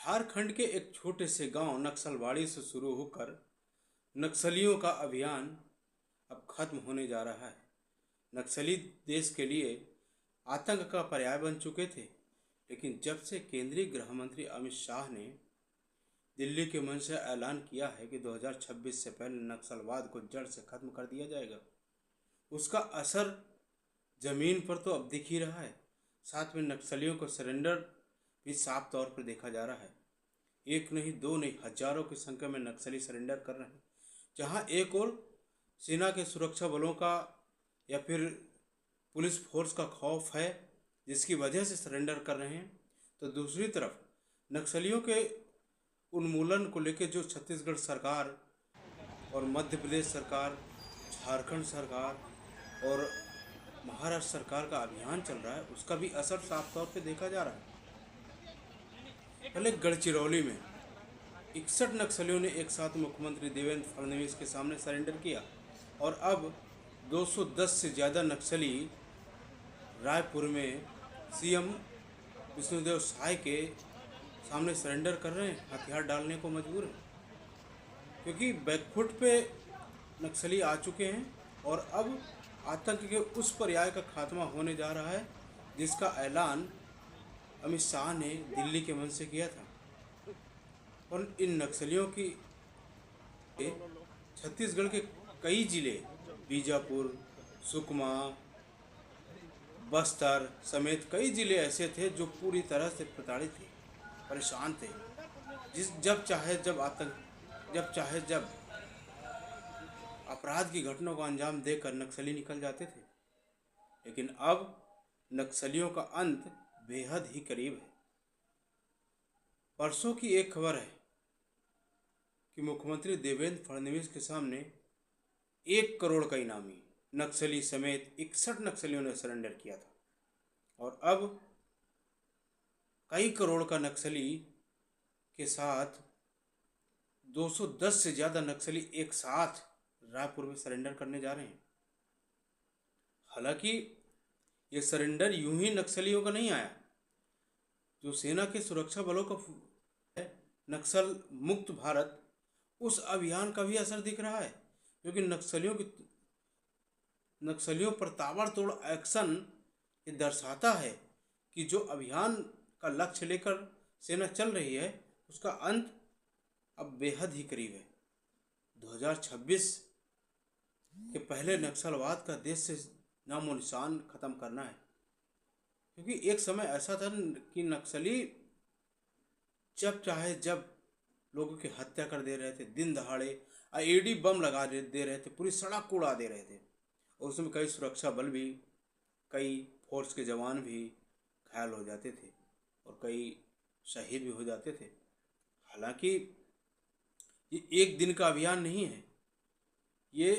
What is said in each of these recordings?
झारखंड के एक छोटे से गांव नक्सलवाड़ी से शुरू होकर नक्सलियों का अभियान अब खत्म होने जा रहा है। नक्सली देश के लिए आतंक का पर्याय बन चुके थे, लेकिन जब से केंद्रीय गृह मंत्री अमित शाह ने दिल्ली के मंच से ऐलान किया है कि 2026 से पहले नक्सलवाद को जड़ से खत्म कर दिया जाएगा, उसका असर जमीन पर तो अब दिख ही रहा है। साथ में नक्सलियों को सरेंडर भी साफ तौर पर देखा जा रहा है। एक नहीं, दो नहीं, हजारों की संख्या में नक्सली सरेंडर कर रहे हैं। जहां एक और सेना के सुरक्षा बलों का या फिर पुलिस फोर्स का खौफ है, जिसकी वजह से सरेंडर कर रहे हैं, तो दूसरी तरफ नक्सलियों के उन्मूलन को लेकर जो छत्तीसगढ़ सरकार और मध्य प्रदेश सरकार, झारखंड सरकार और महाराष्ट्र सरकार का अभियान चल रहा है, उसका भी असर साफ तौर पे देखा जा रहा है। पहले गढ़चिरौली में 61 नक्सलियों ने एक साथ मुख्यमंत्री देवेंद्र फडणवीस के सामने सरेंडर किया और अब 210 से ज़्यादा नक्सली रायपुर में सीएम विष्णुदेव साय के सामने सरेंडर कर रहे हैं, हथियार डालने को मजबूर हैं, क्योंकि बैकफुट पे नक्सली आ चुके हैं और अब आतंक के उस पर्याय का खात्मा होने जा रहा है जिसका ऐलान अमित शाह ने दिल्ली के मंच से किया था। और इन नक्सलियों की छत्तीसगढ़ के कई जिले, बीजापुर, सुकमा, बस्तर समेत कई जिले ऐसे थे जो पूरी तरह से प्रताड़ित थे, परेशान थे। जब चाहे जब अपराध की घटनाओं को अंजाम देकर नक्सली निकल जाते थे, लेकिन अब नक्सलियों का अंत बेहद ही करीब है। परसों की एक खबर है कि मुख्यमंत्री देवेंद्र फडणवीस के सामने 1 करोड़ का इनामी नक्सली समेत 61 नक्सलियों ने सरेंडर किया था और अब कई करोड़ का नक्सली के साथ 210 से ज़्यादा नक्सली एक साथ रायपुर में सरेंडर करने जा रहे हैं। हालांकि ये सरेंडर यूं ही नक्सलियों का नहीं आया, जो सेना के सुरक्षा बलों का नक्सल मुक्त भारत, उस अभियान का भी असर दिख रहा है, क्योंकि नक्सलियों पर ताबड़तोड़ एक्शन ये दर्शाता है कि जो अभियान का लक्ष्य लेकर सेना चल रही है उसका अंत अब बेहद ही करीब है। 2026 के पहले नक्सलवाद का देश से नामो निशान खत्म करना है, क्योंकि एक समय ऐसा था कि नक्सली जब चाहे जब लोगों की हत्या कर दे रहे थे, दिन दहाड़े आईईडी बम लगा दे रहे थे, पूरी सड़क को उड़ा दे रहे थे, और उसमें कई सुरक्षा बल भी, कई फोर्स के जवान भी घायल हो जाते थे और कई शहीद भी हो जाते थे। हालांकि ये एक दिन का अभियान नहीं है, ये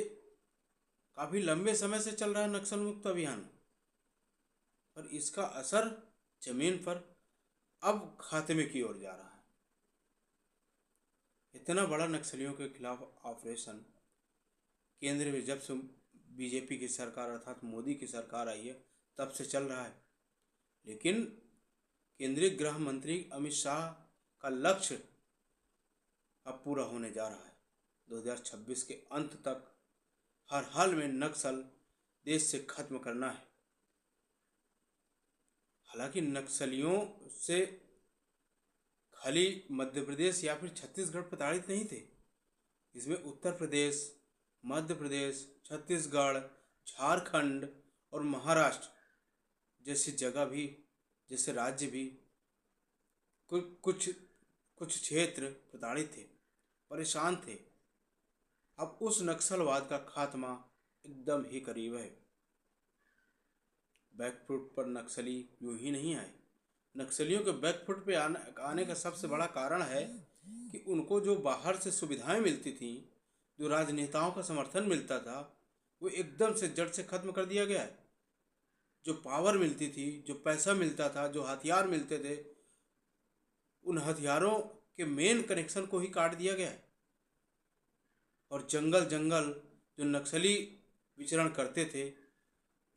काफ़ी लंबे समय से चल रहा है नक्सल मुक्त अभियान, पर इसका असर जमीन पर अब खात्मे की ओर जा रहा है। इतना बड़ा नक्सलियों के खिलाफ ऑपरेशन केंद्र में जब से बीजेपी की सरकार अर्थात मोदी की सरकार आई है तब से चल रहा है, लेकिन केंद्रीय गृह मंत्री अमित शाह का लक्ष्य अब पूरा होने जा रहा है। 2026 के अंत तक हर हाल में नक्सल देश से खत्म करना है। हालांकि नक्सलियों से खाली मध्य प्रदेश या फिर छत्तीसगढ़ प्रताड़ित नहीं थे, इसमें उत्तर प्रदेश, मध्य प्रदेश, छत्तीसगढ़, झारखंड और महाराष्ट्र जैसी जगह भी, जैसे राज्य भी कुछ क्षेत्र प्रताड़ित थे, परेशान थे। अब उस नक्सलवाद का खात्मा एकदम ही करीब है। बैकफुट पर नक्सली यूं ही नहीं आए। नक्सलियों के बैकफुट पे आने का सबसे बड़ा कारण है कि उनको जो बाहर से सुविधाएं मिलती थी, जो राजनेताओं का समर्थन मिलता था, वो एकदम से जड़ से खत्म कर दिया गया है। जो पावर मिलती थी, जो पैसा मिलता था, जो हथियार मिलते थे, उन हथियारों के मेन कनेक्शन को ही काट दिया गया है। और जंगल जो नक्सली विचरण करते थे,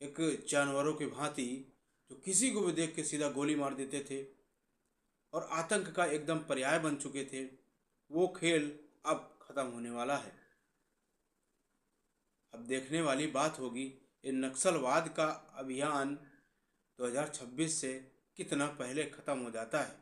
एक जानवरों की भांति, जो किसी को भी देख के सीधा गोली मार देते थे और आतंक का एकदम पर्याय बन चुके थे, वो खेल अब खत्म होने वाला है। अब देखने वाली बात होगी ये नक्सलवाद का अभियान 2026 से कितना पहले खत्म हो जाता है।